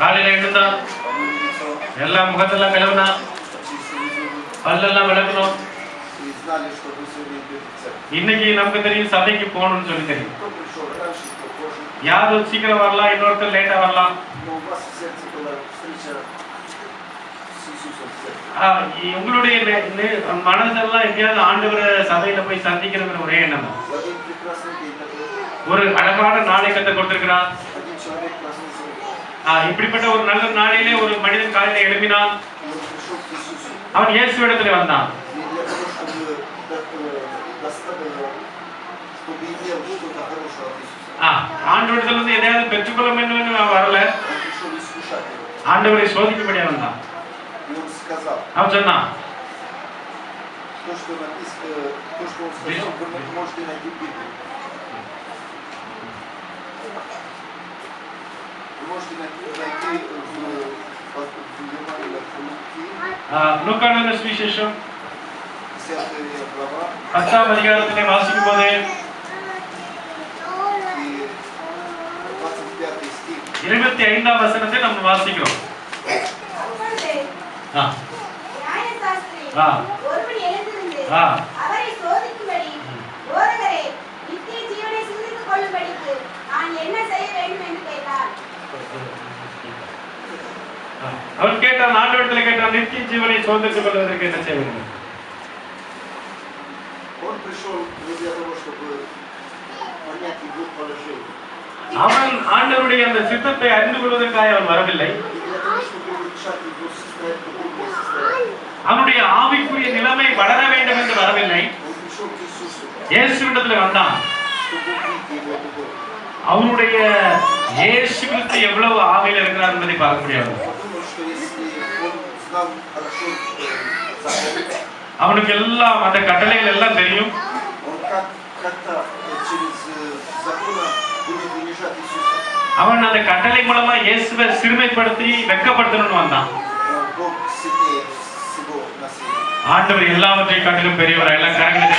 காலையில எழுந்தா எல்லாம் முகத்தெல்லாம் கழுவுனா பல்லெல்லாம் விளக்கணும். இன்னைக்கு நமக்கு தெரியும் சபைக்கு போகணும்னு சொல்லி தெரியும். யாரும் சீக்கிரம் வரலாம், இன்னொருத்தர் லேட்டா வரலாம். உங்களுடைய மனதெல்லாம் எப்படியாவது ஆண்டவரை சபையில போய் சந்திக்கிற ஒரே எண்ணம். ஒரு அழகான நாளை கத்த கொடுத்திருக்கிறார். இப்படிப்பட்ட ஒரு நல்ல நாளிலே ஒரு மனிதன் காலையில எழுப்பினான். அவன் இயேசுவிடத்துல வந்தான். ஆண்டவரிடத்துல இருந்து எதையாவது பெற்றுக்கொள்ள வேண்டும் வரல, ஆண்டவரை சோதிக்கும்படியா வந்தான். அவன் சொன்னான், லூக்கான சுவிசேஷம் 10ஆம் அதிகாரத்திலே வாசிக்கும் போது 25ஆம் வசனத்தை நம்ம வாசிக்கிறோம். அவன் கேட்டான், ஆண்டவரிடத்துல கேட்டான், நித்திய ஜீவனை சுதந்திரித்துக் கொள்வதற்கு என்ன செய்ய வேண்டும்? அவன் ஆண்டவருடைய அந்த சித்தத்தை அறிந்து கொள்வதற்காக அவன் வரவில்லை. அவனுடைய ஆவிக்குரிய நிலைமை வளர வேண்டும் என்று வரவில்லை. இயேசுவிடத்தில் வந்தான். அவனுடைய இயேசு கிறிஸ்து எவ்வளவு ஆவியில் இருக்கிறார் என்பதை பார்க்க முடியாது. அவனுக்கு எல்லாம் அந்த கட்டளைகள் எல்லாம் தெரியும். அவன் அந்த கட்டளை மூலமா இயேசுவை சிறுமைப்படுத்தி வெட்கப்படுத்தணும்னு வந்தான். ஆண்டவர் எல்லாவற்றையும் காட்டிலும் பெரியவர். எல்லாம் கரங்களை